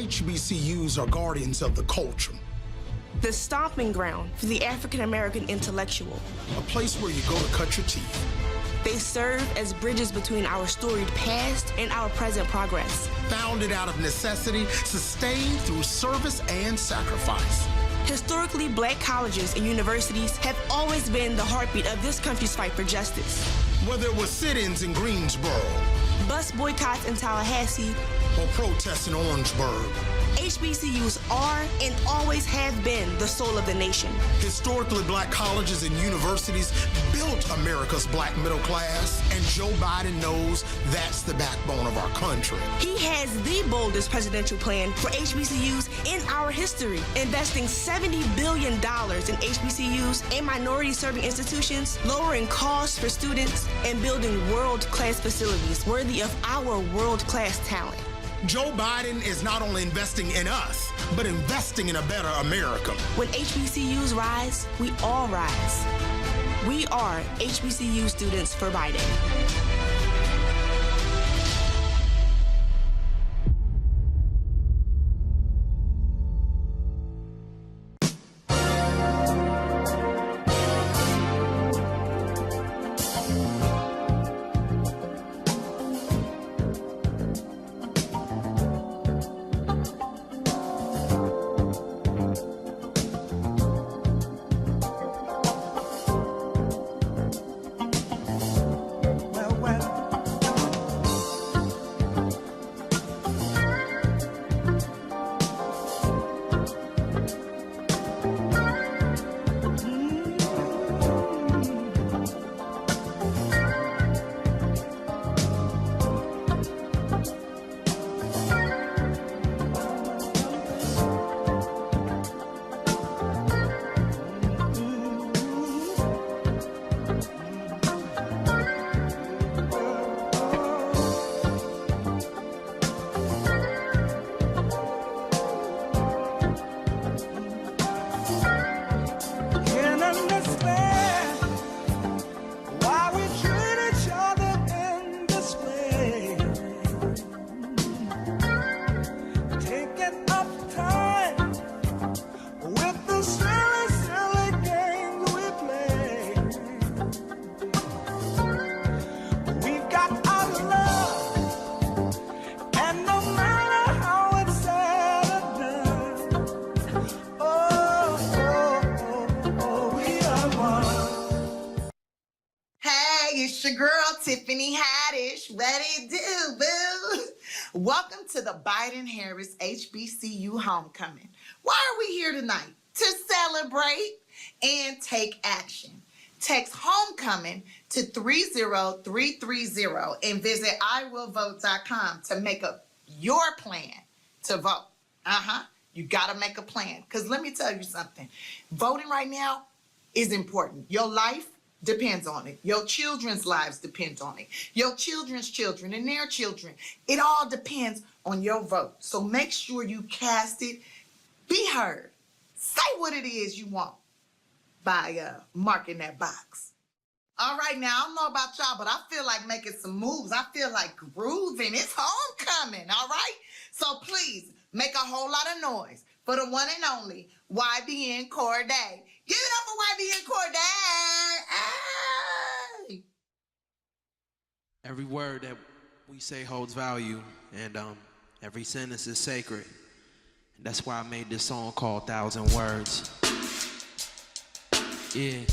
HBCUs are guardians of the culture. The stomping ground for the African-American intellectual. A place where you go to cut your teeth. They serve as bridges between our storied past and our present progress. Founded out of necessity, sustained through service and sacrifice. Historically black colleges and universities have always been the heartbeat of this country's fight for justice. Whether it was sit-ins in Greensboro, bus boycotts in Tallahassee, or protests in Orangeburg, HBCUs are and always have been the soul of the nation. Historically black colleges and universities built America's black middle class, and Joe Biden knows that's the backbone of our country. He has the boldest presidential plan for HBCUs in our history, investing $70 billion in HBCUs and minority-serving institutions, lowering costs for students, and building world-class facilities worthy of our world-class talent. Joe Biden is not only investing in us, but investing in a better America. When HBCUs rise, we all rise. We are HBCU students for Biden. Welcome to the Biden-Harris HBCU homecoming. Why are we here tonight? To celebrate and take action. Text homecoming to 30330 and visit iwillvote.com to make up your plan to vote. You gotta make a plan. Because let me tell you something. Voting right now is important. Your life depends on it. Your children's lives depend on it. Your children's children and their children. It all depends on your vote. So make sure you cast it. Be heard. Say what it is you want by marking that box. All right, now, I don't know about y'all, but I feel like making some moves. I feel like grooving. It's homecoming, all right? So please, make a whole lot of noise for the one and only YBN Corday. Give it up for YBN Corday. Hey. Every word that we say holds value, and every sentence is sacred. And that's why I made this song called 1,000 Words. Yeah.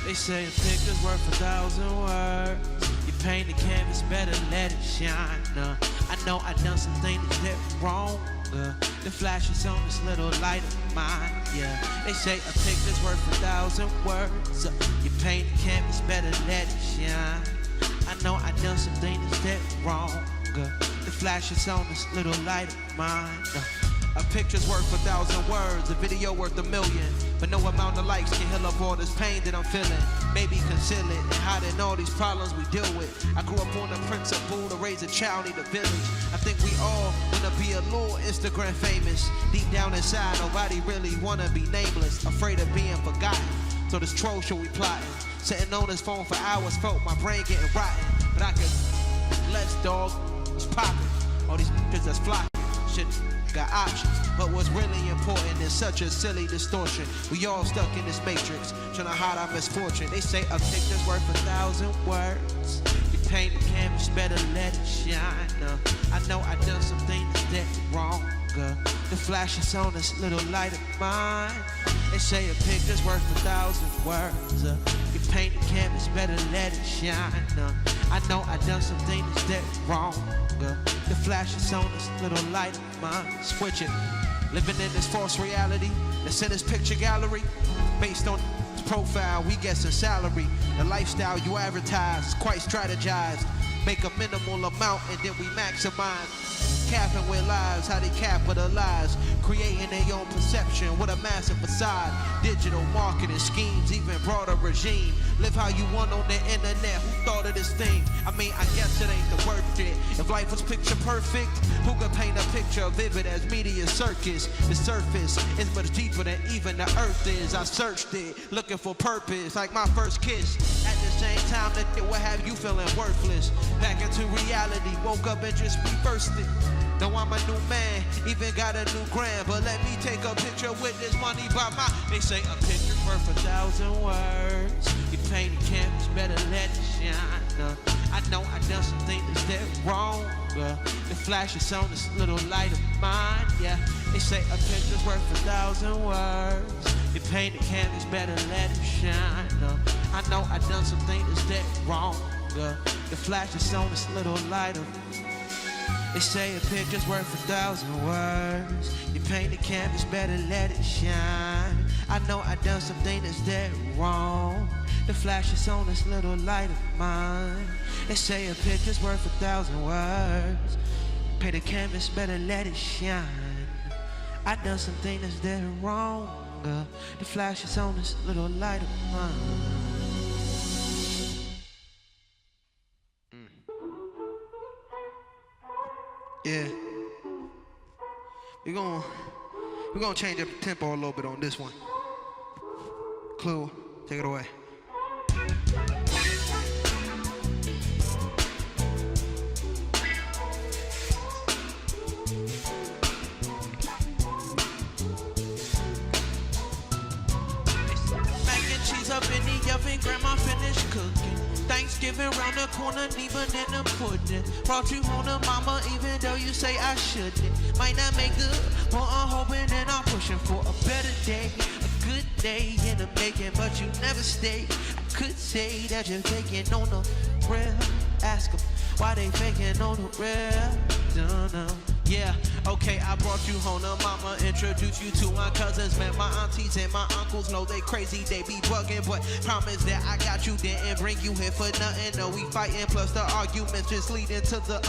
They say a picture's worth 1,000 words. You paint the canvas, better let it shine. I know I done some things that wrong. The flash is on this little light of mine. Yeah, they say a picture's worth 1,000 words. You paint the canvas, better let it shine. I know I done some things that wrong. The flash is on this little light of mine. A picture's worth 1,000 words, a video worth 1,000,000. But no amount of likes can heal up all this pain that I'm feeling. Maybe conceal it and hiding all these problems we deal with. I grew up on the principle to raise a child, need a village. I think we all wanna be be a little Instagram famous. Deep down inside, nobody really wanna be nameless. Afraid of being forgotten. So this troll show we plotting. Sitting on his phone for hours, felt my brain getting rotten. But I could less dog, it's popping. All these niggas that's flocking. Shit got options. But what's really important is such a silly distortion. We all stuck in this matrix, trying to hide our misfortune. They say a picture's worth 1,000 words. You paint the canvas, better let it shine. I know I done some things that wrong. The flash is on this little light of mine. They say a picture's worth 1,000 words. You paint the canvas, better let it shine. I know I done some things that wrong. The flash is on this little light of mine. Switch it. Living in this false reality that's in this picture gallery. Based on his profile, we get some salary. The lifestyle you advertise is quite strategized. Make a minimal amount and then we maximize. Capping with lies, how they capitalize. Creating their own perception with a massive facade. Digital marketing schemes, even broader regime. Live how you want on the internet. Who thought of this thing? I mean, I guess it ain't the worth it. If life was picture perfect, who could paint a picture vivid as media circus? The surface is much deeper than even the earth is. I searched it, looking for purpose, like my first kiss. At the same time, that it would have you feeling worthless. Back into reality, woke up and just reversed it. Know I'm a new man, even got a new grand. But let me take a picture with this money by my. They say a picture's worth 1,000 words. You paint the canvas, better let it shine. I know I done some things that's wrong. The flash is on this little light of mine. Yeah, they say a picture's worth 1,000 words. You paint the canvas, better let it shine. I know I done some things that's wrong. The flash is on this little light of. They say a picture's worth 1,000 words. You paint the canvas, better let it shine. I know I done something that's dead wrong. The flash is on this little light of mine. They say a picture's worth 1,000 words. Paint the canvas, better let it shine. I done something that's dead wrong. The flash is on this little light of mine. Yeah, we're gonna change up the tempo a little bit on this one. Clue, take it away. Mac and cheese up in the oven, grandma finished cooking. Thanksgiving round the corner, need banana pudding. Brought you home to mama, even though you say I shouldn't. Might not make good, but I'm hoping and I'm pushing for a better day. A good day in the making, but you never stay. I could say that you're faking on the real. Ask them why they faking on the real. Don't know. Yeah, okay, I brought you home to mama, introduced you to my cousins, met my aunties and my uncles. Know they crazy, they be bugging, but promise that I got you, didn't bring you here for nothing. No, we fighting, plus the arguments just leading to the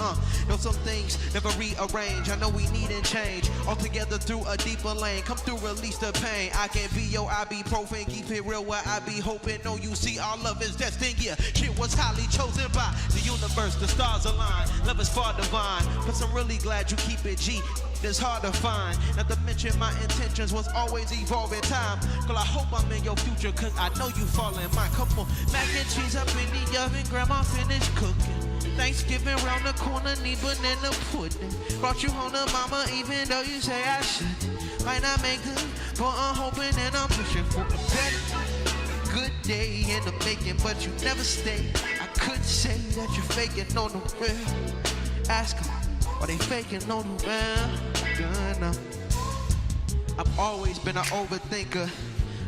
know some things never rearrange. I know we need and change, all together through a deeper lane. Come through, release the pain. I can be your ibuprofen, keep it real where I be hoping. No, you see, our love is destined. Yeah, shit was highly chosen by the universe, the stars align. Love is far divine, but I'm really glad you keep it G. It's hard to find. Not to mention my intentions was always evolving time. Girl, I hope I'm in your future, cause I know you fall in mine. Come on, mac and cheese up in the oven, grandma finished cooking. Thanksgiving round the corner, need banana pudding. Brought you home to mama, even though you say I shouldn't. Might not make good, but I'm hoping and I'm pushing for a better. Good day in the making, but you never stay. I could say that you're faking on the real. Ask them, are they faking on the real? I've always been an overthinker.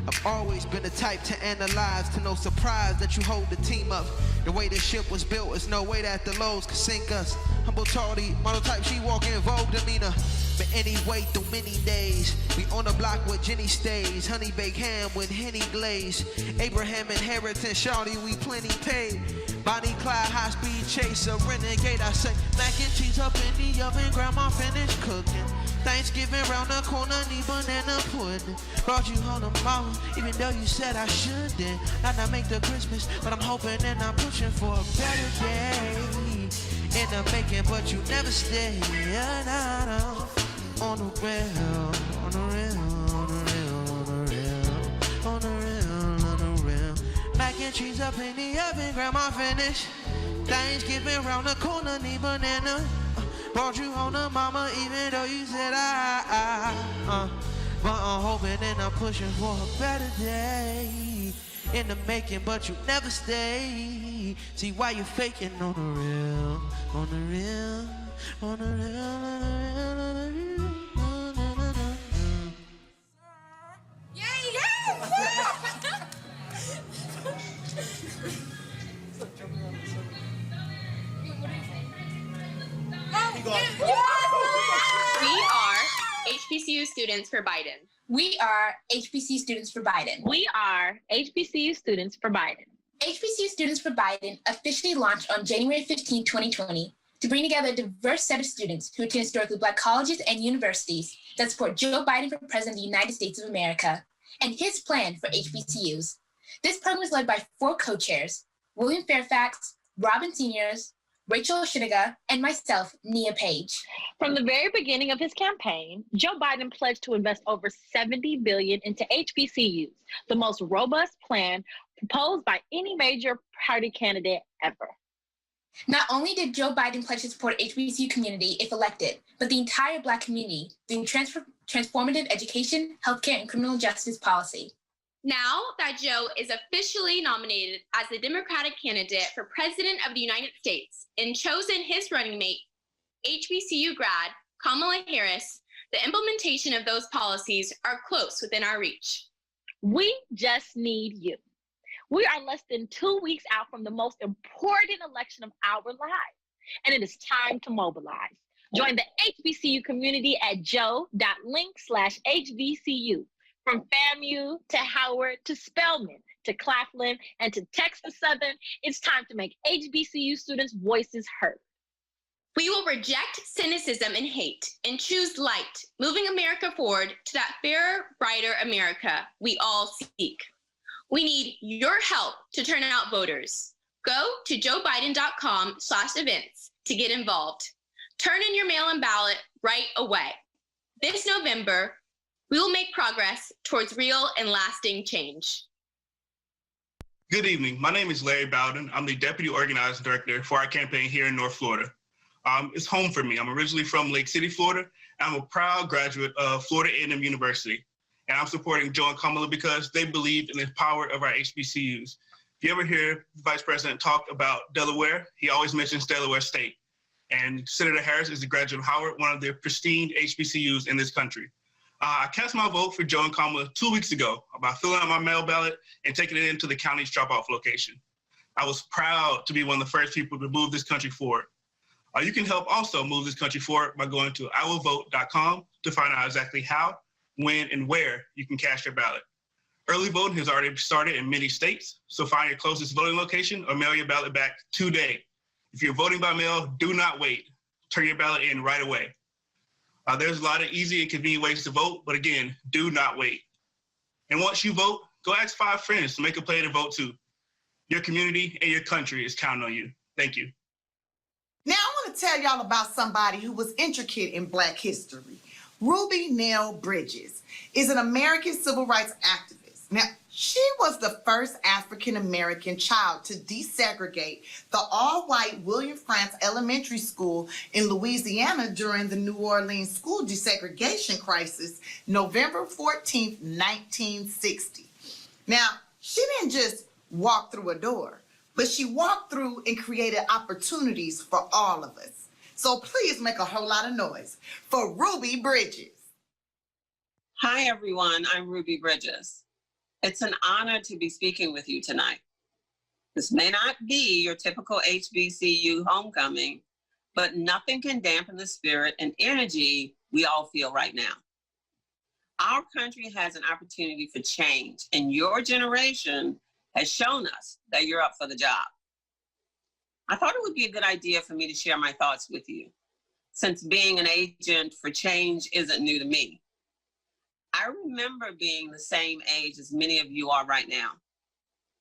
I've always been the type to analyze. To no surprise that you hold the team up. The way this ship was built, there's no way that the lows could sink us. Humble tardy, monotype, she walking Vogue demeanor. But anyway, through many days, we on the block with Jenny stays. Honey baked ham with Henny glaze. Abraham inheritance, shawty, we plenty paid. Bonnie Clyde, high speed chaser, renegade. I say mac and cheese up in the oven, grandma finished cooking. Thanksgiving round the corner, need banana pudding. Brought you home to mama, even though you said I shouldn't. Not make the Christmas, but I'm hoping and I'm pushing for a better day. In the making, but you never stay. No. real, on the real, on the real, on the real, on the real, on the real. Mac and cheese up in the oven, grandma finished. Thanksgiving round the corner, need banana. Brought you home to mama, even though you said but I'm hoping and I'm pushing for a better day. In the making, but you never stay. See why you faking on the real, on the real, on the real, on the real, on the real, on the real. We are HBCU students for Biden. We are HBCU students for Biden. We are HBCU students for Biden. HBCU Students for Biden officially launched on January 15, 2020, to bring together a diverse set of students who attend historically Black colleges and universities that support Joe Biden for President of the United States of America and his plan for HBCUs. This program is led by 4 co-chairs, William Fairfax, Robin Seniors, Rachel Shiniga, and myself, Nia Page. From the very beginning of his campaign, Joe Biden pledged to invest over $70 billion into HBCUs, the most robust plan proposed by any major party candidate ever. Not only did Joe Biden pledge to support HBCU community if elected, but the entire Black community through transformative education, healthcare, and criminal justice policy. Now that Joe is officially nominated as the Democratic candidate for President of the United States and chosen his running mate, HBCU grad Kamala Harris, the implementation of those policies are close within our reach. We just need you. We are less than 2 weeks out from the most important election of our lives, and it is time to mobilize. Join the HBCU community at joe.link/HBCU. From FAMU to Howard to Spelman to Claflin and to Texas Southern, it's time to make HBCU students' voices heard. We will reject cynicism and hate and choose light, moving America forward to that fairer, brighter America we all seek. We need your help to turn out voters. Go to joebiden.com/events to get involved. Turn in your mail-in ballot right away. This November, we will make progress towards real and lasting change. Good evening. My name is Larry Bowden. I'm the Deputy Organizing Director for our campaign here in North Florida. It's home for me. I'm originally from Lake City, Florida. I'm a proud graduate of Florida A&M University. And I'm supporting Joe and Kamala because they believe in the power of our HBCUs. If you ever hear the Vice President talk about Delaware, he always mentions Delaware State. And Senator Harris is a graduate of Howard, one of the pristine HBCUs in this country. I cast my vote for Joe and Kamala 2 weeks ago by filling out my mail ballot and taking it into the county's drop-off location. I was proud to be one of the first people to move this country forward. You can help also move this country forward by going to iwillvote.com to find out exactly how, when, and where you can cast your ballot. Early voting has already started in many states, so find your closest voting location or mail your ballot back today. If you're voting by mail, do not wait. Turn your ballot in right away. There's a lot of easy and convenient ways to vote, but again, do not wait. And once you vote, go ask 5 friends to make a play to vote too. Your community and your country is counting on you. Thank you. Now I want to tell y'all about somebody who was intricate in Black history. Ruby Nell Bridges is an American civil rights activist. Now, she was the first African-American child to desegregate the all-white William Frantz Elementary School in Louisiana during the New Orleans school desegregation crisis, November 14th, 1960. Now, she didn't just walk through a door, but she walked through and created opportunities for all of us. So please make a whole lot of noise for Ruby Bridges. Hi, everyone. I'm Ruby Bridges. It's an honor to be speaking with you tonight. This may not be your typical HBCU homecoming, but nothing can dampen the spirit and energy we all feel right now. Our country has an opportunity for change, and your generation has shown us that you're up for the job. I thought it would be a good idea for me to share my thoughts with you, since being an agent for change isn't new to me. I remember being the same age as many of you are right now.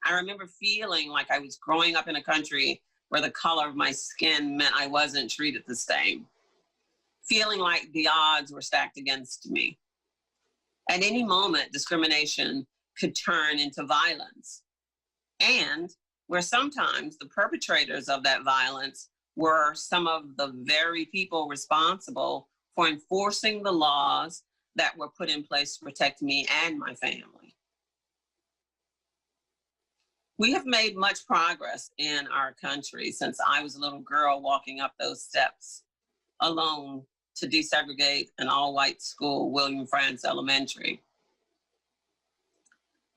I remember feeling like I was growing up in a country where the color of my skin meant I wasn't treated the same. feeling like the odds were stacked against me. At any moment, discrimination could turn into violence, and where sometimes the perpetrators of that violence were some of the very people responsible for enforcing the laws that were put in place to protect me and my family. We have made much progress in our country since I was a little girl walking up those steps alone to desegregate an all-white school, William Frantz Elementary.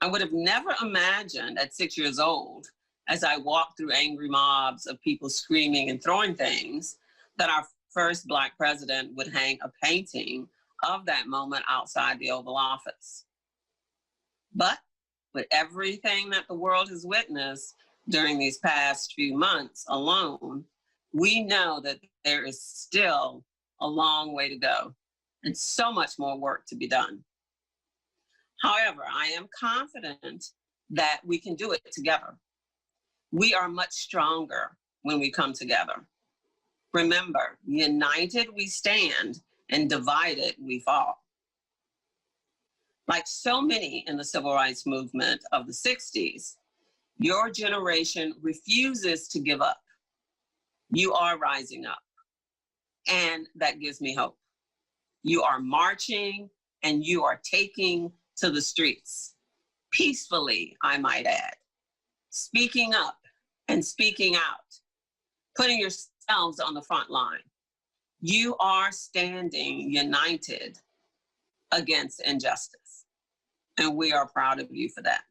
I would have never imagined at 6 years old, as I walked through angry mobs of people screaming and throwing things, that our first Black president would hang a painting of that moment outside the Oval Office. But with everything that the world has witnessed during these past few months alone, we know that there is still a long way to go and so much more work to be done. However, I am confident that we can do it together. We are much stronger when we come together. Remember, united we stand and divided we fall. Like so many in the civil rights movement of the 60s, your generation refuses to give up. You are rising up, and that gives me hope. You are marching and you are taking to the streets, peacefully, I might add, speaking up and speaking out, putting yourselves on the front line. You are standing united against injustice, and we are proud of you for that.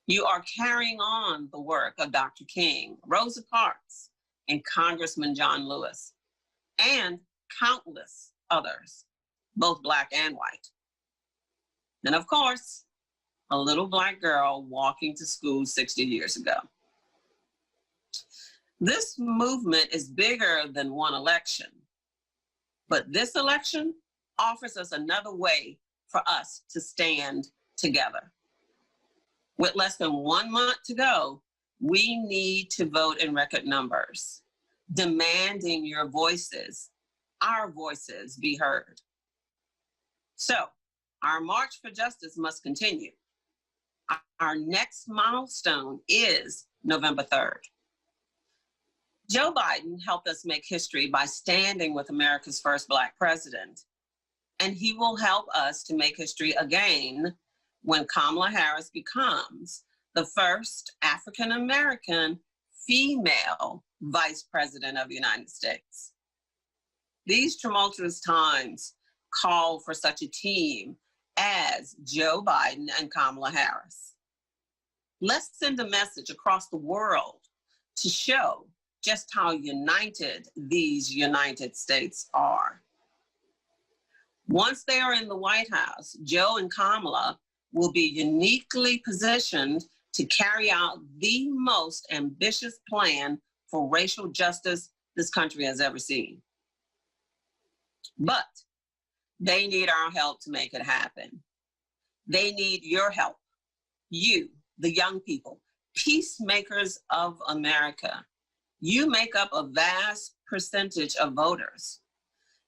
You are carrying on the work of Dr. King, Rosa Parks, and Congressman John Lewis, and countless others, both Black and white. And of course, a little Black girl walking to school 60 years ago. This movement is bigger than one election, but this election offers us another way for us to stand together. With less than 1 month to go, we need to vote in record numbers, demanding your voices, our voices, be heard. So, our march for justice must continue. Our next milestone is November 3rd. Joe Biden helped us make history by standing with America's first Black president, and he will help us to make history again when Kamala Harris becomes the first African-American female vice president of the United States. These tumultuous times call for such a team as Joe Biden and Kamala Harris. Let's send a message across the world to show just how united these United States are. Once they are in the White House, Joe and Kamala will be uniquely positioned to carry out the most ambitious plan for racial justice this country has ever seen. But they need our help to make it happen. They need your help. You, the young people, peacemakers of America. You make up a vast percentage of voters.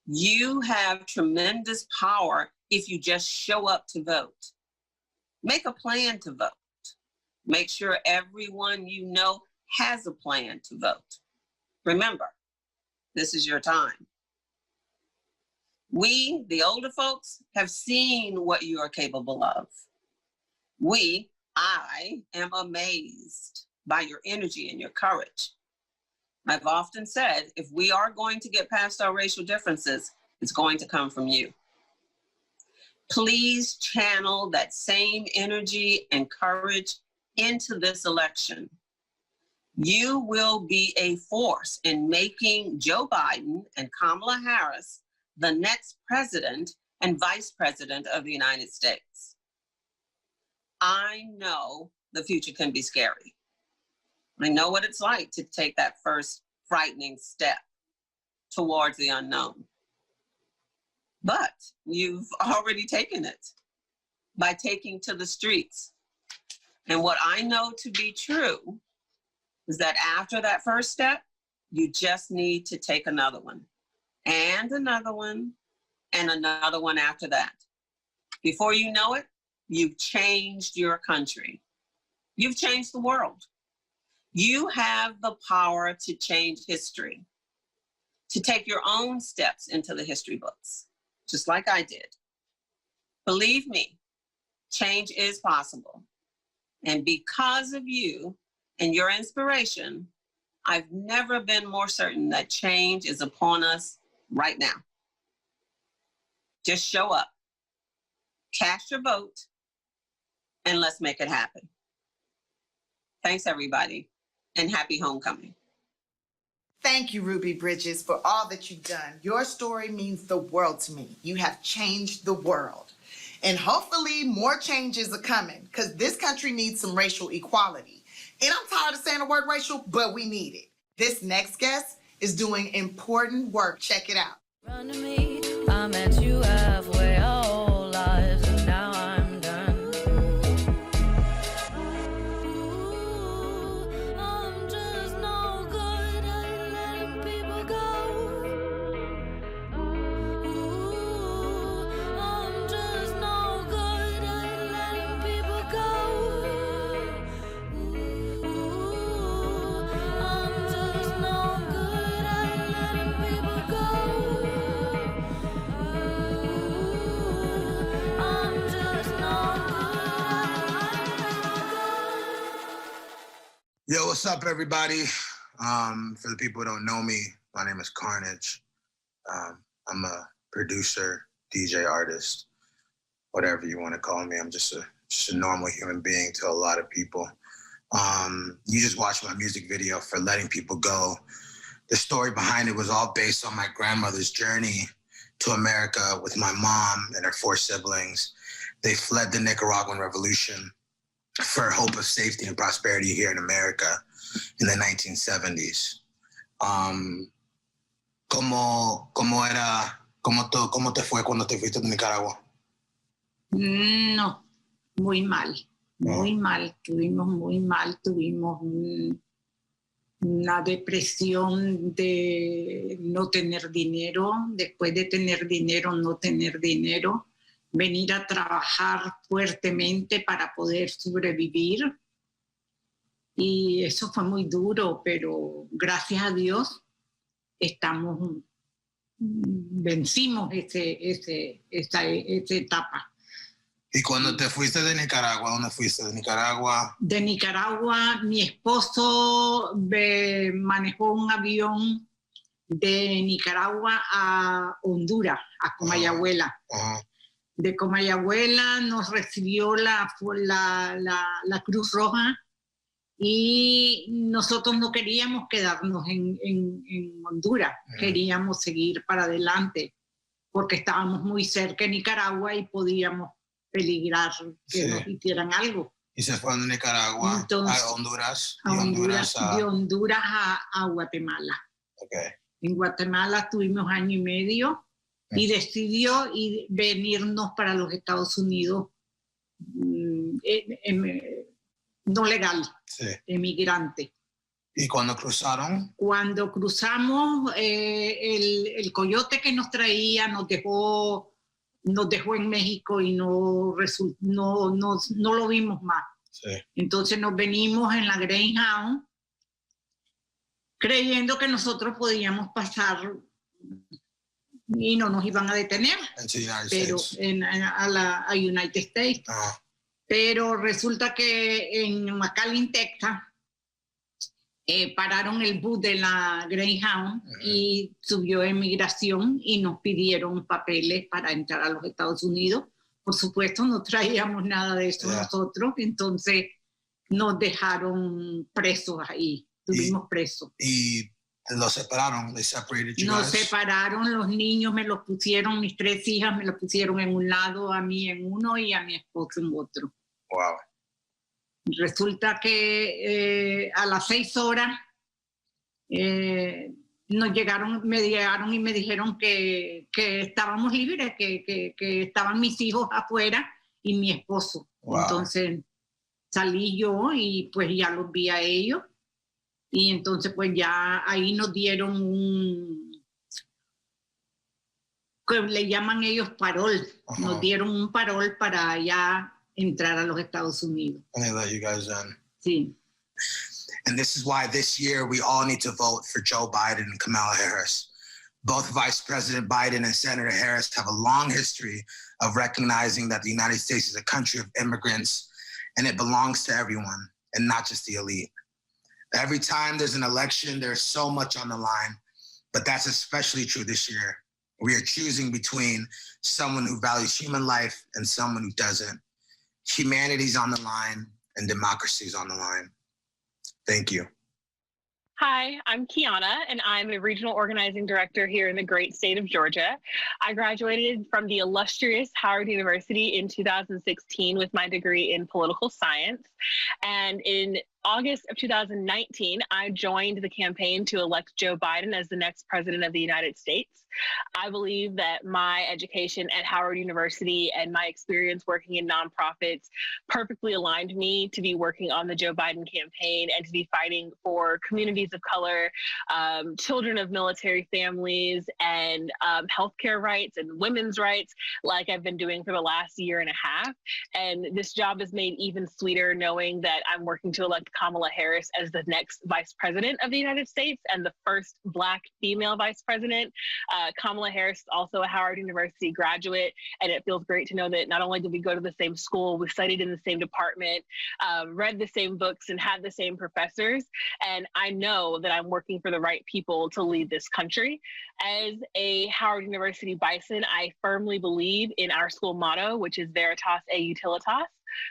You have tremendous power if you just show up to vote. Make a plan to vote. Make sure everyone you know has a plan to vote. Remember, this is your time. We, the older folks, have seen what you are capable of. I am amazed by your energy and your courage. I've often said, if we are going to get past our racial differences, it's going to come from you. Please channel that same energy and courage into this election. You will be a force in making Joe Biden and Kamala Harris the next president and vice president of the United States. I know the future can be scary. I know what it's like to take that first frightening step towards the unknown. But you've already taken it by taking to the streets. And what I know to be true is that after that first step, you just need to take another one and another one, and another one after that. Before you know it, you've changed your country. You've changed the world. You have the power to change history, to take your own steps into the history books, just like I did. Believe me, change is possible. And because of you and your inspiration, I've never been more certain that change is upon us right now. Just show up, cast your vote, and let's make it happen. Thanks, everybody, and happy homecoming. Thank you, Ruby Bridges, for all that you've done. Your story means the world to me. You have changed the world. And hopefully more changes are coming, because this country needs some racial equality. And I'm tired of saying the word racial, but we need it. This next guest is doing important work. Check it out. Run to me, I met you halfway, our whole lives, and now I'm done. Ooh, I'm just no good at letting people go. Ooh, I'm just no good at letting people go. Ooh, I'm just no good at letting people go. Yo, what's up, everybody? For the people who don't know me, my name is Carnage. I'm a producer, DJ, artist, whatever you want to call me. I'm just a normal human being to a lot of people. You just watched my music video for Letting People Go. The story behind it was all based on my grandmother's journey to America with my mom and her 4 siblings. They fled the Nicaraguan Revolution for hope of safety and prosperity here in America in the 1970s. ¿Cómo te fue cuando te fuiste de Nicaragua? No, muy mal, muy mal. Tuvimos muy mal, tuvimos una depresión de no tener dinero, después de tener dinero, no tener dinero. Venir a trabajar fuertemente para poder sobrevivir. Y eso fue muy duro, pero gracias a Dios vencimos esa etapa. ¿Y cuando te fuiste de Nicaragua, dónde fuiste? ¿De Nicaragua? De Nicaragua, mi esposo manejó un avión de Nicaragua a Honduras, a Comayagüela. De Comayagüela nos recibió la Cruz Roja y nosotros no queríamos quedarnos en Honduras, queríamos seguir para adelante porque estábamos muy cerca de Nicaragua y podíamos peligrar que nos hicieran algo. Y se fueron de Nicaragua a Honduras. De Honduras a Guatemala. Okay. En Guatemala estuvimos 1 año y medio. Y decidió venirnos para los Estados Unidos no legal, emigrante. ¿Y cuando cruzaron? Cuando cruzamos, el coyote que nos traía nos dejó en México y no lo vimos más. Sí. Entonces nos venimos en la Greyhound creyendo que nosotros podíamos pasar y no nos iban a detener, a United States. Pero resulta que en McAllen, Texas, pararon el bus de la Greyhound y subió emigración y nos pidieron papeles para entrar a los Estados Unidos. Por supuesto, no traíamos nada de eso nosotros, entonces nos dejaron presos ahí, estuvimos presos. Y los separaron, they separated you Nos guys? separaron, los niños me los pusieron, mis 3 hijas me los pusieron en un lado, a mí en uno y a mi esposo en otro. Wow. Resulta que a las 6 horas me llegaron y me dijeron que estábamos libres, que estaban mis hijos afuera y mi esposo. Wow. Entonces salí yo y pues ya los vi a ellos. Y entonces pues ya ahí nos dieron que le llaman ellos parol. Nos dieron un parol para ya entrar a los Estados Unidos. And they let you guys in. Sí. And this is why this year we all need to vote for Joe Biden and Kamala Harris. Both Vice President Biden and Senator Harris have a long history of recognizing that the United States is a country of immigrants and it belongs to everyone and not just the elite. Every time there's an election, there's so much on the line, but that's especially true this year. We are choosing between someone who values human life and someone who doesn't. Humanity's on the line and democracy's on the line. Thank you. Hi, I'm Kiana, and I'm a regional organizing director here in the great state of Georgia. I graduated from the illustrious Howard University in 2016 with my degree in political science. And in August of 2019, I joined the campaign to elect Joe Biden as the next president of the United States. I believe that my education at Howard University and my experience working in nonprofits perfectly aligned me to be working on the Joe Biden campaign and to be fighting for communities of color, children of military families, and healthcare rights and women's rights, like I've been doing for the last year and a half. And this job is made even sweeter knowing that I'm working to elect Kamala Harris as the next vice president of the United States and the first Black female vice president. Kamala Harris is also a Howard University graduate, and it feels great to know that not only did we go to the same school, we studied in the same department, read the same books, and had the same professors. And I know that I'm working for the right people to lead this country. As a Howard University Bison, I firmly believe in our school motto, which is Veritas et Utilitas,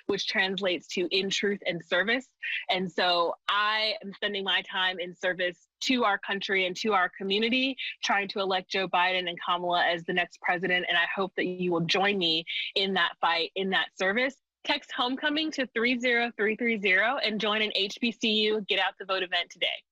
which translates to in truth and service. And so I am spending my time in service to our country and to our community, trying to elect Joe Biden and Kamala as the next president. And I hope that you will join me in that fight, in that service. Text homecoming to 30330 and join an HBCU Get Out the Vote event today.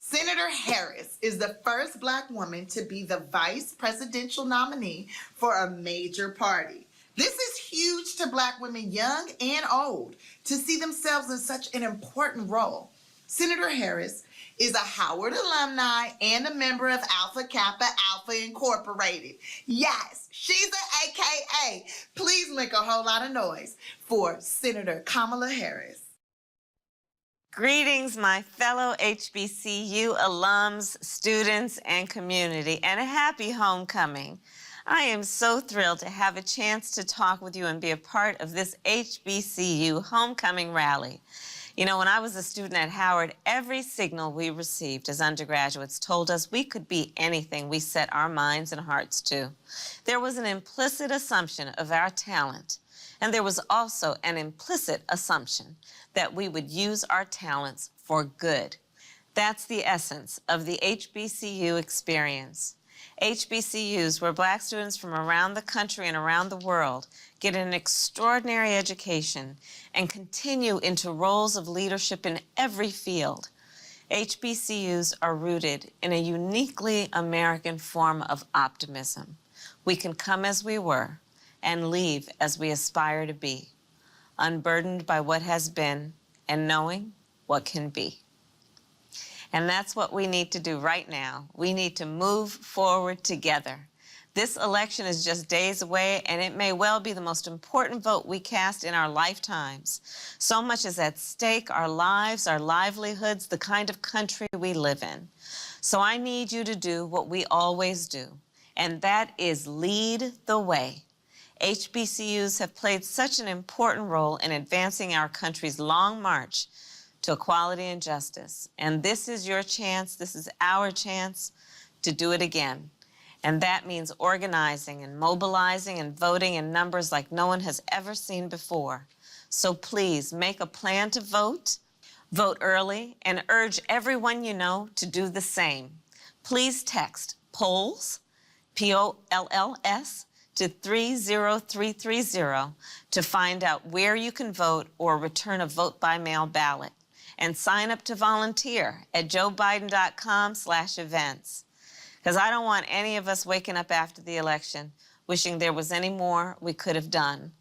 Senator Harris is the first Black woman to be the vice presidential nominee for a major party. This is huge to Black women, young and old, to see themselves in such an important role. Senator Harris is a Howard alumni and a member of Alpha Kappa Alpha Incorporated. Yes, she's an AKA. Please make a whole lot of noise for Senator Kamala Harris. Greetings, my fellow HBCU alums, students, and community, and a happy homecoming. I am so thrilled to have a chance to talk with you and be a part of this HBCU homecoming rally. You know, when I was a student at Howard, every signal we received as undergraduates told us we could be anything we set our minds and hearts to. There was an implicit assumption of our talent, and there was also an implicit assumption that we would use our talents for good. That's the essence of the HBCU experience. HBCUs, where Black students from around the country and around the world get an extraordinary education and continue into roles of leadership in every field. HBCUs are rooted in a uniquely American form of optimism. We can come as we were and leave as we aspire to be, unburdened by what has been and knowing what can be. And that's what we need to do right now. We need to move forward together. This election is just days away, and it may well be the most important vote we cast in our lifetimes. So much is at stake: our lives, our livelihoods, the kind of country we live in. So I need you to do what we always do, and that is lead the way. HBCUs have played such an important role in advancing our country's long march to equality and justice. And this is your chance, this is our chance to do it again. And that means organizing and mobilizing and voting in numbers like no one has ever seen before. So please make a plan to vote, vote early, and urge everyone you know to do the same. Please text POLLS, P-O-L-L-S, to 30330 to find out where you can vote or return a vote-by-mail ballot. And sign up to volunteer at joebiden.com/events. Because I don't want any of us waking up after the election wishing there was any more we could have done.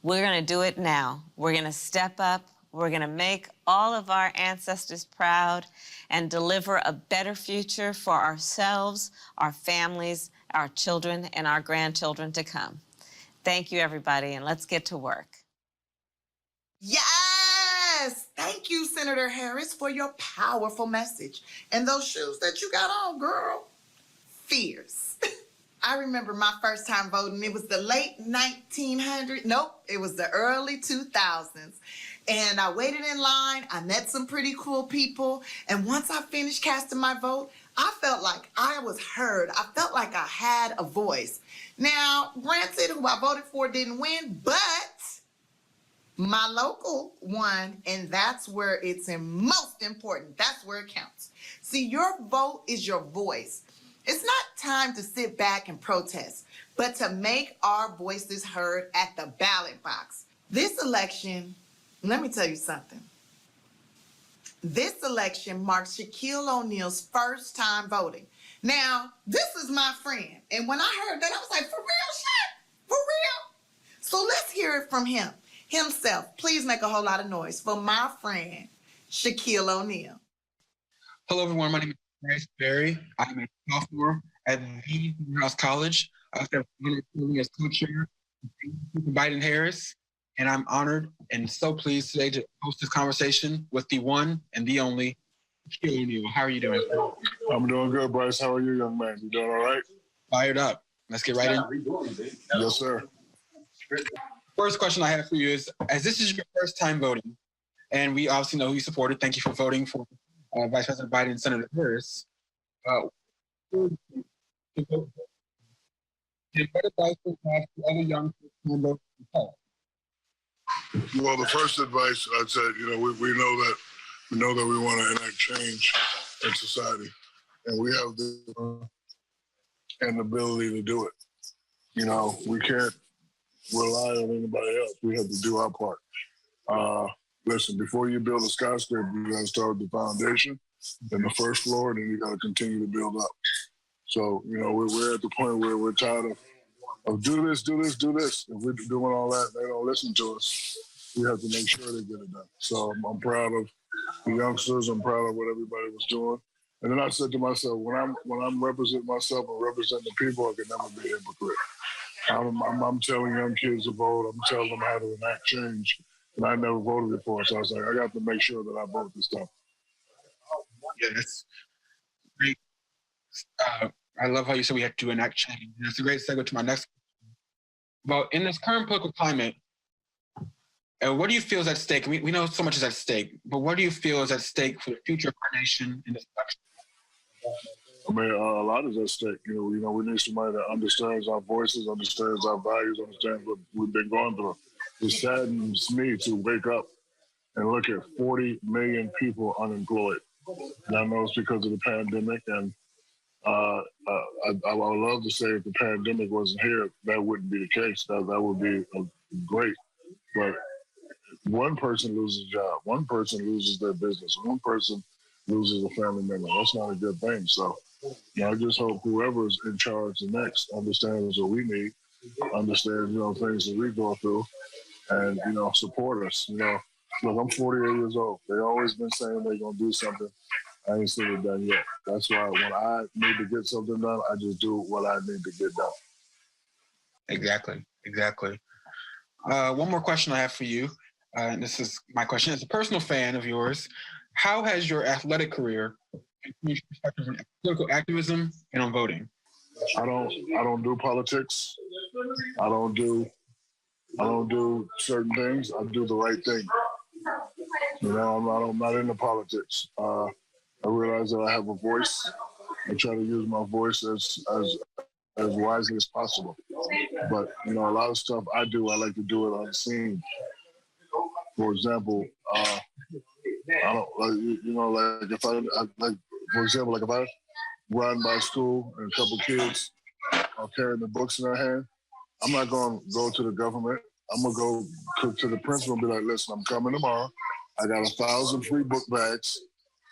We're going to do it now. We're going to step up. We're going to make all of our ancestors proud and deliver a better future for ourselves, our families, our children and our grandchildren to come. Thank you, everybody, and let's get to work. Yes! Thank you, Senator Harris, for your powerful message. And those shoes that you got on, girl, fierce. I remember my first time voting. It was the late 1900s. Nope, it was the early 2000s. And I waited in line. I met some pretty cool people. And once I finished casting my vote, I felt like I was heard. I felt like I had a voice. Now, granted, who I voted for didn't win, but my local won, and that's where it's most important. That's where it counts. See, your vote is your voice. It's not time to sit back and protest, but to make our voices heard at the ballot box. This election, let me tell you something. This election marks Shaquille O'Neal's first time voting. Now, this is my friend, and when I heard that, I was like, for real, Shaq? For real? So let's hear it from him. Himself. Please make a whole lot of noise for my friend, Shaquille O'Neal. Hello, everyone. My name is Bryce Berry. I'm a sophomore at the Morehouse College. I have serving as co-chair of Biden Harris, and I'm honored and so pleased today to host this conversation with the one and the only Shaquille O'Neal. How are you doing? I'm doing good, Bryce. How are you, young man? You doing all right? Fired up. Let's get right in. Yes, sir. First question I have for you is, as this is your first time voting, and we obviously know who you supported, thank you for voting for Vice President Biden and Senator Harris. And what advice would you have to other young people? Well, the first advice I'd say, we know that we want to enact change in society, and we have the ability to do it. We can't rely on anybody else. We have to do our part. Listen, before you build a skyscraper, you got to start with the foundation and the first floor, and then you got to continue to build up. So, we're at the point where we're tired of do this. If we're doing all that, they don't listen to us. We have to make sure they get it done. So I'm proud of the youngsters. I'm proud of what everybody was doing. And then I said to myself, when I'm representing myself and representing the people, I can never be a hypocrite. I'm telling young kids to vote. I'm telling them how to enact change. And I never voted before. So I was like, I got to make sure that I vote this time. Yeah, that's great. I love how you said we have to enact change. That's a great segue to my next question. Well, in this current political climate, what do you feel is at stake? We know so much is at stake, but what do you feel is at stake for the future of our nation in this election? I mean, a lot is at stake. We need somebody that understands our voices, understands our values, understands what we've been going through. It saddens me to wake up and look at 40 million people unemployed. And I know it's because of the pandemic, and I would love to say if the pandemic wasn't here, that wouldn't be the case. That would be great. But one person loses a job, one person loses their business, one person loses a family member. That's not a good thing. So I just hope whoever's in charge next understands what we need, understands, things that we go through, and, support us. Look, I'm 48 years old. They've always been saying they're going to do something. I ain't seen it done yet. That's why when I need to get something done, I just do what I need to get done. Exactly. One more question I have for you, and this is my question. As a personal fan of yours, how has your athletic career influenced your perspective on political activism and on voting? I don't do politics. I don't do certain things. I do the right thing. I'm not into politics. I realize that I have a voice. I try to use my voice as wisely as possible. But a lot of stuff I do, I like to do it unseen. For example, I don't like if I run by school and a couple kids are carrying the books in their hand, I'm not going to go to the government. I'm going to go to the principal and be like, listen, I'm coming tomorrow. I got 1,000 free book bags,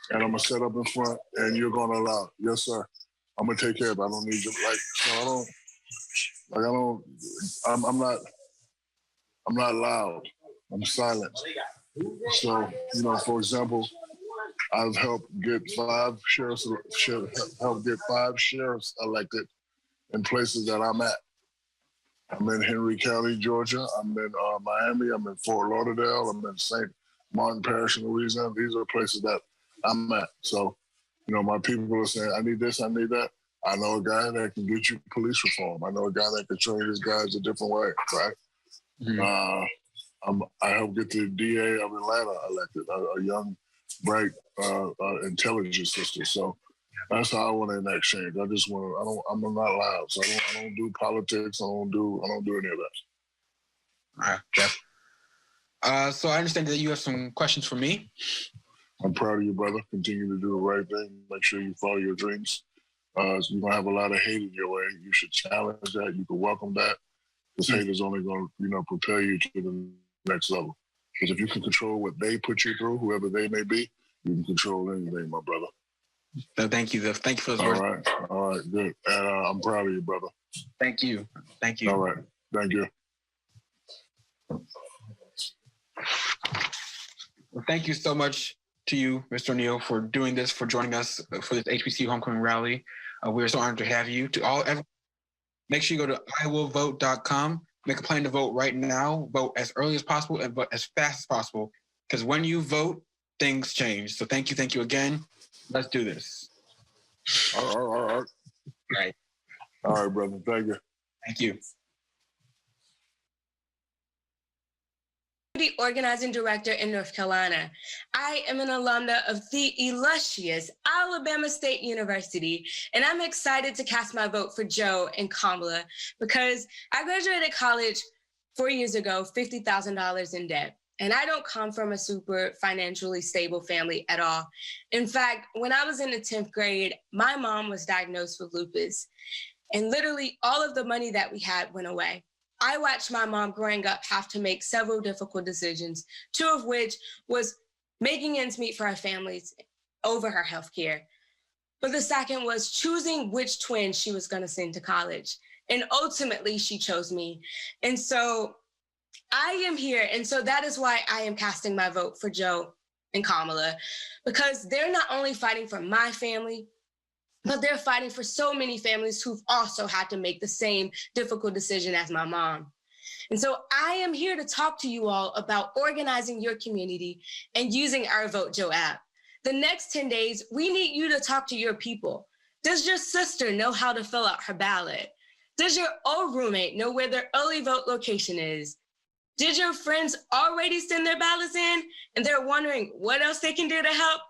and I'm going to set up in front, and you're going to allow it. Yes, sir. I'm going to take care of it. I don't need you. I'm not loud. I'm silent. So, for example, I've helped get 5 sheriffs elected in places that I'm at. I'm in Henry County, Georgia. I'm in Miami. I'm in Fort Lauderdale. I'm in St. Martin Parish in Louisiana. These are places that I'm at. So, you know, my people are saying, I need this, I need that. I know a guy that can get you police reform. I know a guy that can train his guys a different way, right? Mm-hmm. I helped get the DA of Atlanta elected, a young, bright, intelligent sister. So that's how I want to enact change. I just want to. I'm not loud, so I don't do politics. I don't do any of that. All right, Jeff. So I understand that you have some questions for me. I'm proud of you, brother. Continue to do the right thing. Make sure you follow your dreams. You're gonna have a lot of hate in your way. You should challenge that. You can welcome that. This hate is only gonna, propel you to the next level. Because if you can control what they put you through, whoever they may be, you can control anything, my brother. No, thank you. Thank you for those words. All right, good. And I'm proud of you, brother. Thank you. All right, thank you. Well, thank you so much to you, Mr. O'Neill, for doing this, for joining us for this HBCU homecoming rally. We're so honored to have you. Make sure you go to iwillvote.com. Make a plan to vote right now. Vote as early as possible and vote as fast as possible. Because when you vote, things change. So thank you again. Let's do this. All right. All right, brother. Thank you. Thank you. Organizing director in North Carolina. I am an alumna of the illustrious Alabama State University, and I'm excited to cast my vote for Joe and Kamala because I graduated college 4 years ago, $50,000 in debt. And I don't come from a super financially stable family at all. In fact, when I was in the 10th grade, my mom was diagnosed with lupus, and literally all of the money that we had went away. I watched my mom growing up have to make several difficult decisions, two of which was making ends meet for her families over her health care. But the second was choosing which twin she was going to send to college. And ultimately, she chose me. And so I am here. And so that is why I am casting my vote for Joe and Kamala, because they're not only fighting for my family, but they're fighting for so many families who've also had to make the same difficult decision as my mom. And so I am here to talk to you all about organizing your community and using our Vote Joe app. The next 10 days, we need you to talk to your people. Does your sister know how to fill out her ballot? Does your old roommate know where their early vote location is? Did your friends already send their ballots in and they're wondering what else they can do to help?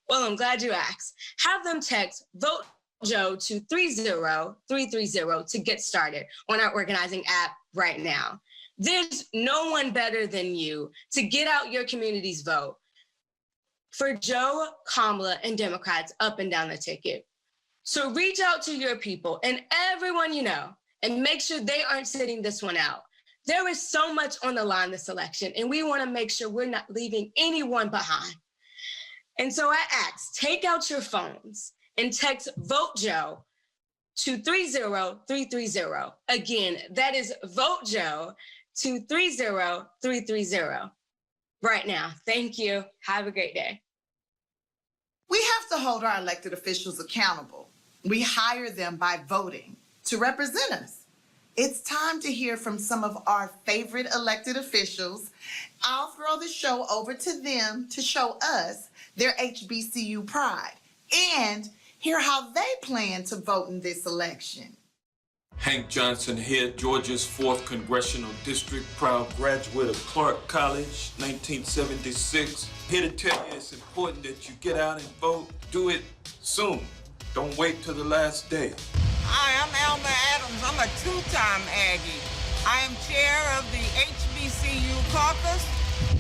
Well, I'm glad you asked. Have them text Vote Joe to 30330 to get started on our organizing app right now. There's no one better than you to get out your community's vote for Joe, Kamala, and Democrats up and down the ticket. So reach out to your people and everyone you know and make sure they aren't sitting this one out. There is so much on the line this election, and we want to make sure we're not leaving anyone behind. And so I ask, take out your phones and text Vote Joe to 30330. Again, that is Vote Joe to 30330 right now. Thank you. Have a great day. We have to hold our elected officials accountable. We hire them by voting to represent us. It's time to hear from some of our favorite elected officials. I'll throw the show over to them to show us their HBCU pride and hear how they plan to vote in this election. Hank Johnson here, Georgia's 4th Congressional District, proud graduate of Clark College, 1976. Here to tell you it's important that you get out and vote. Do it soon. Don't wait till the last day. Hi, I'm Elma Adams. I'm a 2-time Aggie. I am chair of the HBCU caucus,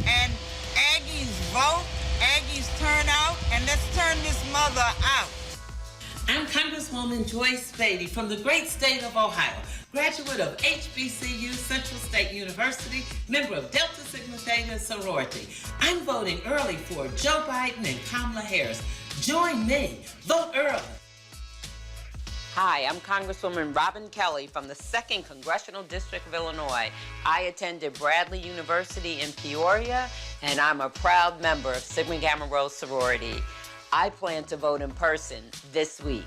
and Aggies vote, Aggies turn out, and let's turn this mother out. I'm Congresswoman Joyce Beatty from the great state of Ohio, graduate of HBCU, Central State University, member of Delta Sigma Theta sorority. I'm voting early for Joe Biden and Kamala Harris. Join me. Vote early. Hi, I'm Congresswoman Robin Kelly from the 2nd Congressional District of Illinois. I attended Bradley University in Peoria, and I'm a proud member of Sigma Gamma Rho sorority. I plan to vote in person this week.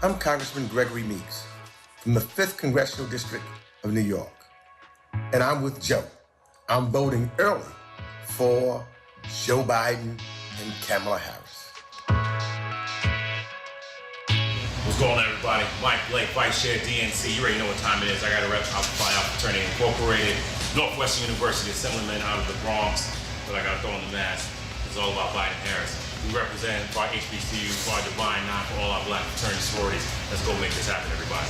I'm Congressman Gregory Meeks from the 5th Congressional District of New York. And I'm with Joe. I'm voting early for Joe Biden and Kamala Harris. What's going on, everybody? Mike Blake, Vice Chair, DNC. You already know what time it is. I got to rep Alpha Phi Alpha Fraternity Incorporated, Northwestern University, Assemblyman out of the Bronx, but I got to throw in the mask. It's all about Biden and Harris. We represent for our HBCU, for our Divine Nine, for all our black fraternity sororities. Let's go make this happen, everybody.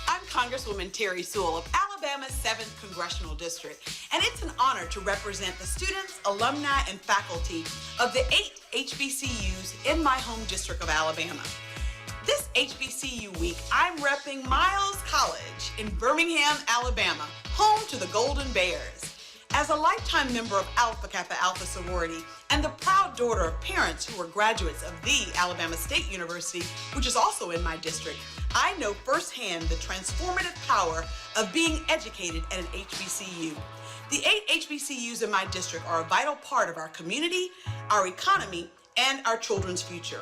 I'm Congresswoman Terry Sewell of Alabama's 7th Congressional District, and it's an honor to represent the students, alumni, and faculty of the 8 HBCUs in my home district of Alabama. This HBCU week, I'm repping Miles College in Birmingham, Alabama, home to the Golden Bears. As a lifetime member of Alpha Kappa Alpha sorority and the proud daughter of parents who are graduates of the Alabama State University, which is also in my district, I know firsthand the transformative power of being educated at an HBCU. The 8 HBCUs in my district are a vital part of our community, our economy, and our children's future.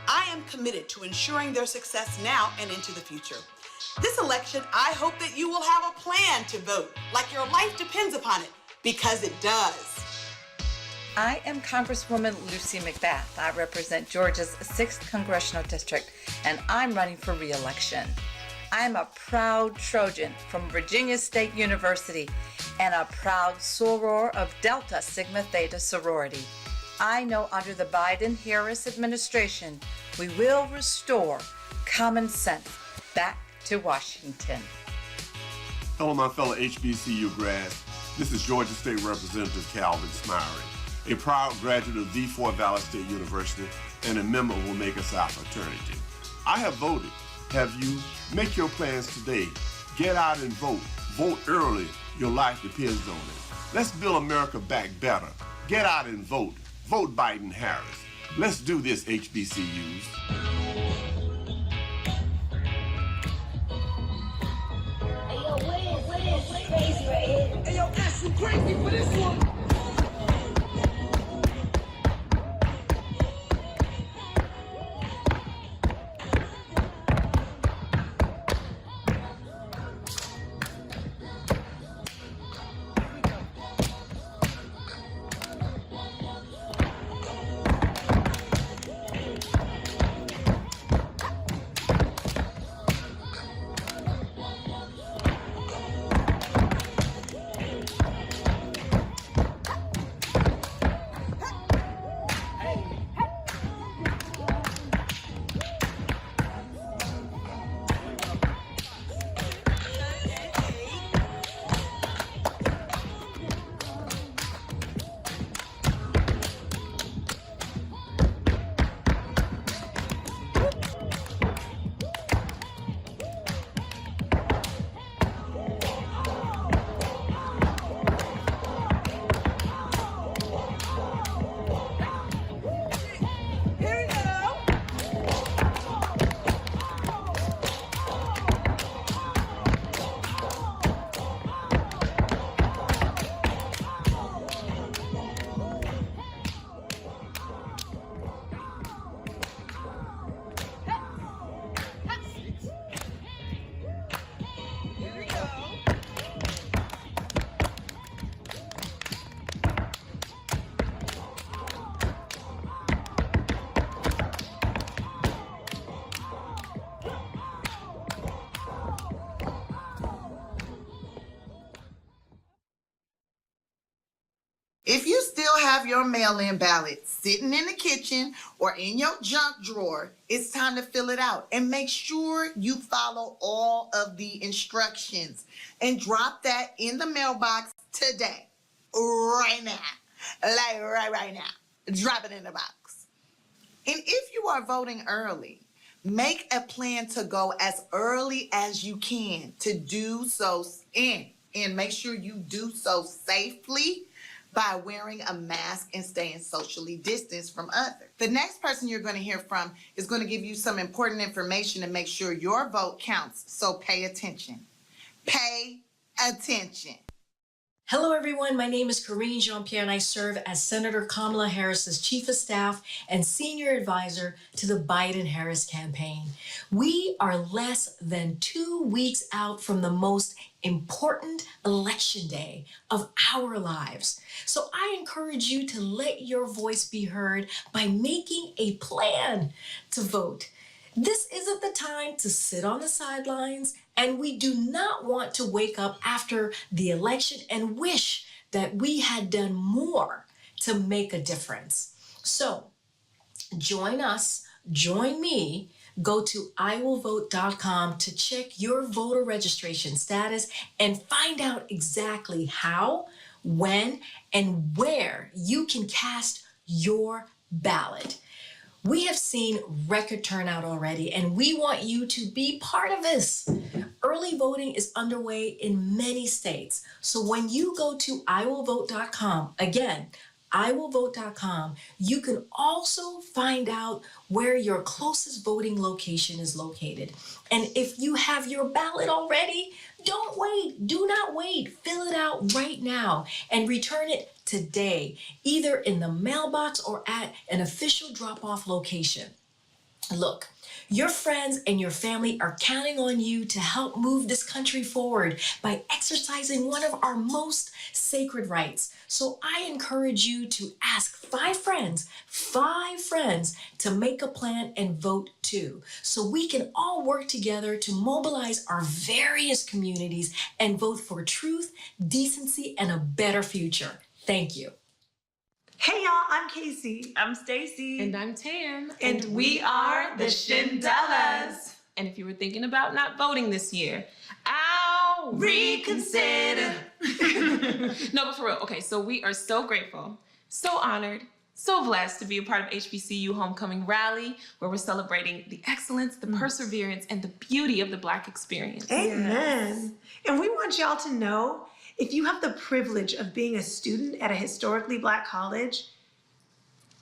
I am committed to ensuring their success now and into the future. This election, I hope that you will have a plan to vote like your life depends upon it, because it does. I am Congresswoman Lucy McBath. I represent Georgia's 6th Congressional District, and I'm running for re-election. I am a proud Trojan from Virginia State University and a proud soror of Delta Sigma Theta sorority. I know under the Biden-Harris administration, we will restore common sense back to Washington. Hello, my fellow HBCU grads. This is Georgia State Representative Calvin Smyrie, a proud graduate of the Fort Valley State University and a member of Omega Psi fraternity. I have voted. Have you? Make your plans today. Get out and vote. Vote early. Your life depends on it. Let's build America back better. Get out and vote. Vote Biden Harris. Let's do this, HBCUs. Hey, yo, ask you crazy for this one. If you still have your mail-in ballot sitting in the kitchen or in your junk drawer, it's time to fill it out and make sure you follow all of the instructions and drop that in the mailbox today, right now, like right now. Drop it in the box. And if you are voting early, make a plan to go as early as you can to do so and make sure you do so safely by wearing a mask and staying socially distanced from others. The next person you're going to hear from is going to give you some important information to make sure your vote counts, so pay attention. Pay attention. Hello, everyone. My name is Karine Jean-Pierre, and I serve as Senator Kamala Harris's Chief of Staff and Senior Advisor to the Biden-Harris campaign. We are less than 2 weeks out from the most important election day of our lives. So I encourage you to let your voice be heard by making a plan to vote. This isn't the time to sit on the sidelines, and we do not want to wake up after the election and wish that we had done more to make a difference. So join us, join me, go to iwillvote.com to check your voter registration status and find out exactly how, when, and where you can cast your ballot. We have seen record turnout already, and we want you to be part of this. Early voting is underway in many states. So when you go to iwillvote.com, again, iwillvote.com, you can also find out where your closest voting location is located. And if you have your ballot already, don't wait. Do not wait. Fill it out right now and return it today, either in the mailbox or at an official drop-off location. Look, your friends and your family are counting on you to help move this country forward by exercising one of our most sacred rights. So I encourage you to ask 5 friends to make a plan and vote too, so we can all work together to mobilize our various communities and vote for truth, decency, and a better future. Thank you. Hey y'all, I'm Casey. I'm Stacy. And I'm Tam. And we are the Shindellas. And if you were thinking about not voting this year, I'll reconsider. No, but for real, okay, so we are so grateful, so honored, so blessed to be a part of HBCU Homecoming Rally, where we're celebrating the excellence, the perseverance, and the beauty of the Black experience. Amen. And we want y'all to know, if you have the privilege of being a student at a historically Black college,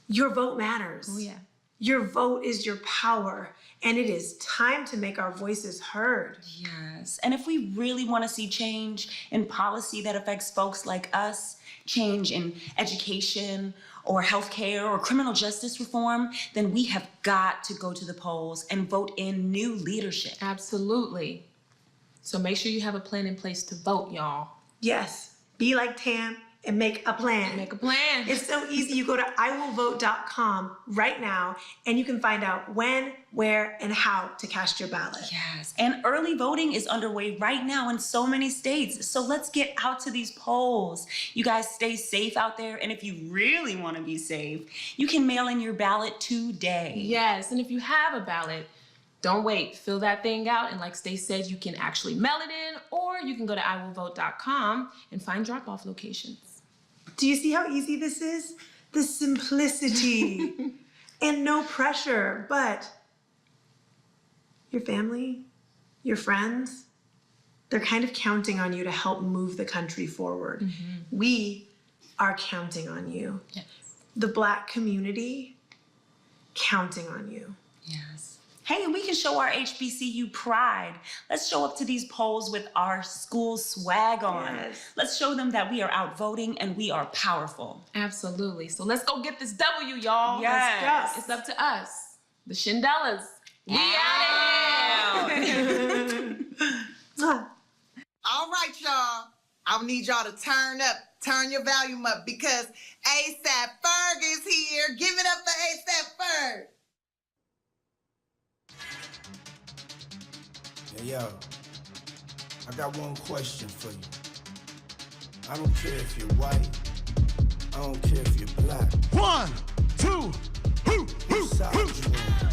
your vote matters. Oh, yeah. Your vote is your power, and it is time to make our voices heard. Yes. And if we really want to see change in policy that affects folks like us, change in education or healthcare or criminal justice reform, then we have got to go to the polls and vote in new leadership. Absolutely. So make sure you have a plan in place to vote, y'all. Yes, be like Tam and make a plan. Make a plan. It's so easy. You go to iwillvote.com right now and you can find out when, where, and how to cast your ballot. Yes, and early voting is underway right now in so many states. So let's get out to these polls. You guys stay safe out there. And if you really want to be safe, you can mail in your ballot today. Yes, and if you have a ballot, don't wait. Fill that thing out. And like Stace said, you can actually mail it in, or you can go to iwillvote.com and find drop-off locations. Do you see how easy this is? The simplicity and no pressure, but your family, your friends, they're kind of counting on you to help move the country forward. Mm-hmm. We are counting on you. Yes. The Black community, counting on you. Yes. Hey, and we can show our HBCU pride. Let's show up to these polls with our school swag on. Yes. Let's show them that we are out voting and we are powerful. Absolutely. So let's go get this W, y'all. Yes. Let's go. It's up to us, the Shindellas. We out of here. All right, y'all. I need y'all to turn your volume up, because ASAP Ferg is here. Give it up for ASAP Ferg. Hey, yo, I got one question for you. I don't care if you're white. I don't care if you're black. 1, 2,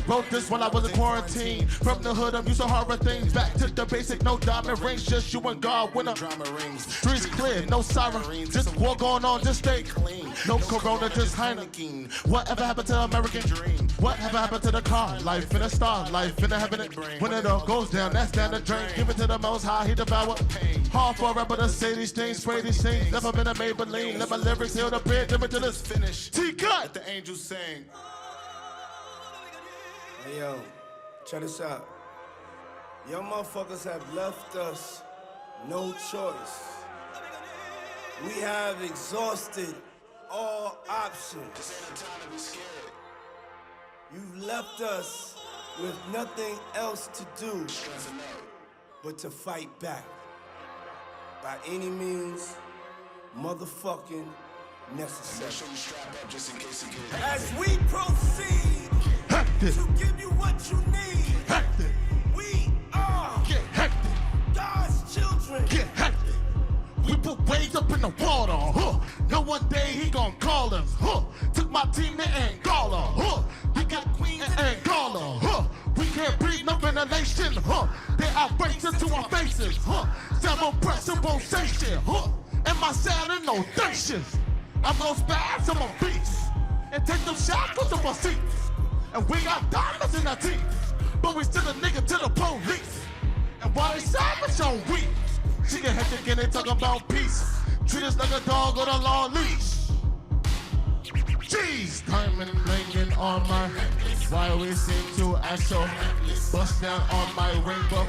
wrote this while I was in quarantine. From the hood, I'm used to horror things. Back to the basic, no diamond rings. Just you and God when drama rings. Streets clear, no siren. Just war going on, just stay clean. No corona, just Heineken. Whatever happened to American dream? Whatever happened to the car? Life in a star, life in a heaven. When it all goes down, that's down the drain. Give it to the most high, he devour. Hard for a rapper to say these things, spray these things. Never been a Maybelline. Let my lyrics heal the bridge, give it to this finish. T-Cut! Let the angels sing. Hey, yo, check this out. Y'all motherfuckers have left us no choice We have exhausted all options. You've left us with nothing else to do but to fight back by any means motherfucking necessary. As we proceed to give you what you need, we are God's children. Get hectic. We put waves up in the water, huh? Know one day he gon' call us, huh? Took my team to Angola, huh? We got queens in Angola, huh? We can't breathe no ventilation, huh? They outbreaks into our faces, huh? Several pressure pulsation, huh? And my salad no stations. I'm gon' spaz, I'm a beast. And take them shots with the receipts. And we got diamonds in our teeth. But we still a nigga to the police. And while they savage on weak, she get hectic and they talking about peace. Treat us like a dog on a long leash. Jeez, diamond blinging on my. Why we seem to act so. Bust down on my rainbow.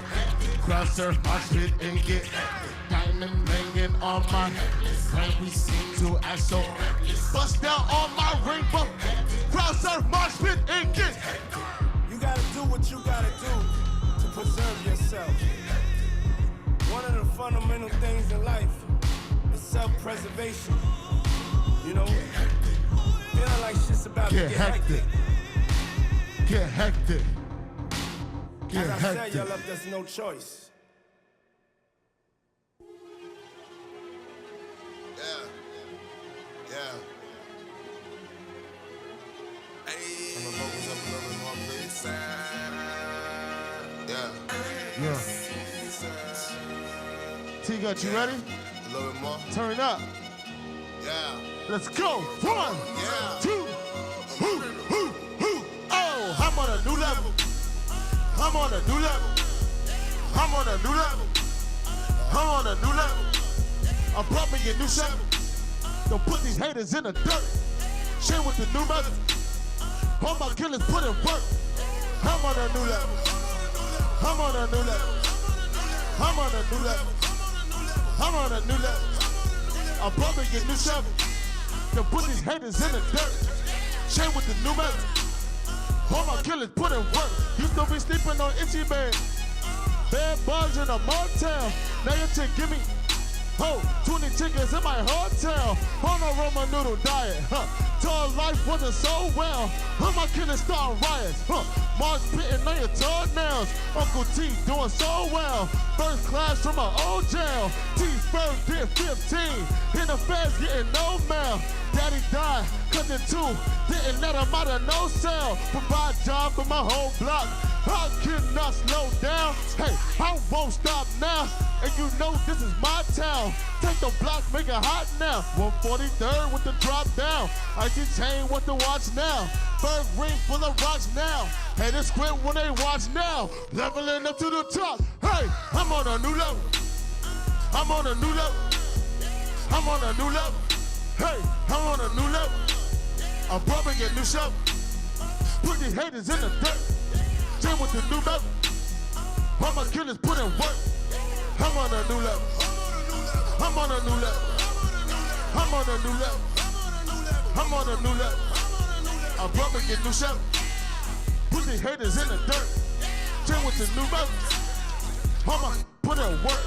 Crowd surf, I spit and get. Diamond blinging on my. Why we seem to act so. Bust down on my rainbow. Crowd surf, my spit and get. You gotta do what you gotta do to preserve yourself. One of the fundamental things in life is self-preservation. You know, feeling like shit's about to get hectic. Get hectic. Get As I hectic. said, y'all left us no choice. Yeah. Hey. I'm gonna focus up a little bit more, please. Yeah. Yeah. T-Gut, you ready? A little bit more. Turn up. Yeah. Let's go. 1, Yeah. 2, hoo, hoo, hoo. Oh, I'm on a new level. I'm on a new level. I'm on a new level. I'm on a new level. I'm bumping your new shovel. Don't put these haters in the dirt. Share with the new method. All my killers put in work. I'm on a new level. I'm on a new level. I'm on a new level. I'm on a new level. I'm bumping your new shovel. Don't put these haters in the dirt. Share with the new method. All my killers put in work. Used to be sleeping on itchy bed. Bad bugs in a motel. Now your chick give me 20 chickens in my hotel. On a Roman noodle diet. Told life wasn't so well. My killers start riots. March spitting on your toenails. Uncle T doing so well. First class from an old jail. T first did 15. In the feds getting no mail. Daddy died, cut in two. Didn't let him out of no cell. Provide job for my whole block. I cannot slow down. Hey, I won't stop now. And you know this is my town. Take the block, make it hot now. 143rd with the drop down. Icy chain with the watch now. Third ring full of rocks now. Hey, this quit when they watch now. Leveling up to the top. Hey, I'm on a new level. I'm on a new level. I'm on a new level. Hey, I'm on a new level. I'm bumping a new shovel. Put these haters in the dirt. Jam with the new level. All my killers put in work. I'm on a new level. I'm on a new level. I'm on a new level. I'm on a new level. I'm bumping a new shovel. Put these haters in the dirt. Jam with the new level. All my put in work.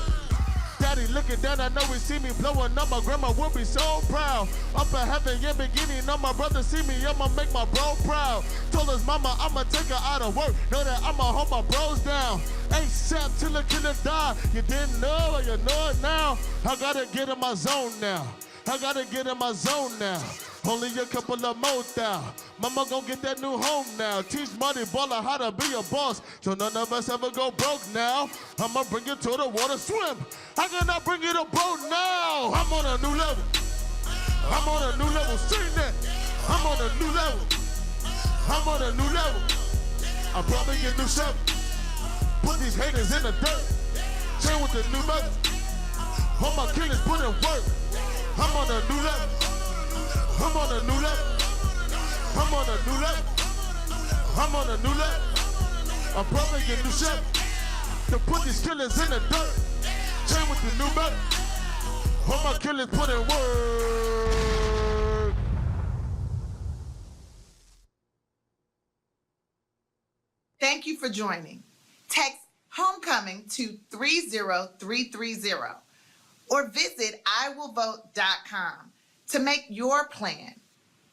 Daddy looking down, I know he see me blowing up. My grandma will be so proud. Up in heaven, yeah, beginning. Know my brother see me, I'ma make my bro proud. Told his mama I'ma take her out of work. Know that I'ma hold my bros down. ASAP till the killer die. You didn't know it, you know it now. I gotta get in my zone now. I gotta get in my zone now. Only a couple of more down. Mama gon' get that new home now. Teach money baller how to be a boss, so none of us ever go broke now. I'ma bring you to the water swim. I cannot bring you to boat now. I'm on a new level. I'm on a new level. Sing that. I'm on a new level. I'm on a new level. I'm probably get new shovel. Put these haters in the dirt. Chain with the new level. All my killers put in work. I'm on a new level. I'm on a new level. I'm on a new level. I'm on a new level. I'm probably get new shovel. To put these killers in the dirt. Chain with the new metal. Where my killers put in work. Thank you for joining. Text homecoming to 30330 or visit iwillvote.com to make your plan.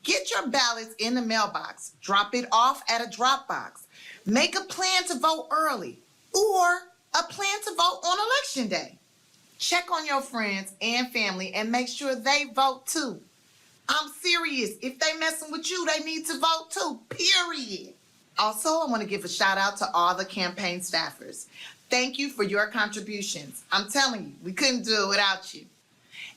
Get your ballots in the mailbox. Drop it off at a drop box. Make a plan to vote early or a plan to vote on election day. Check on your friends and family and make sure they vote too. I'm serious. If they messing with you, they need to vote too, period. Also, I want to give a shout out to all the campaign staffers. Thank you for your contributions. I'm telling you, we couldn't do it without you.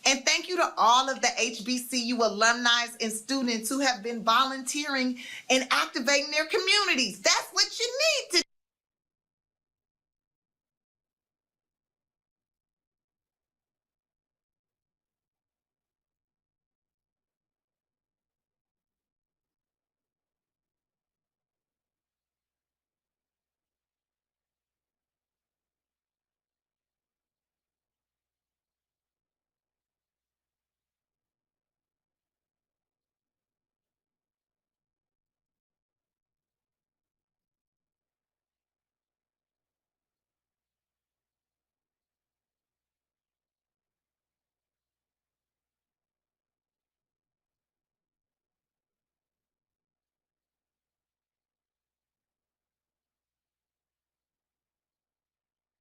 And thank you to all of the HBCU alumni and students who have been volunteering and activating their communities. That's what you need to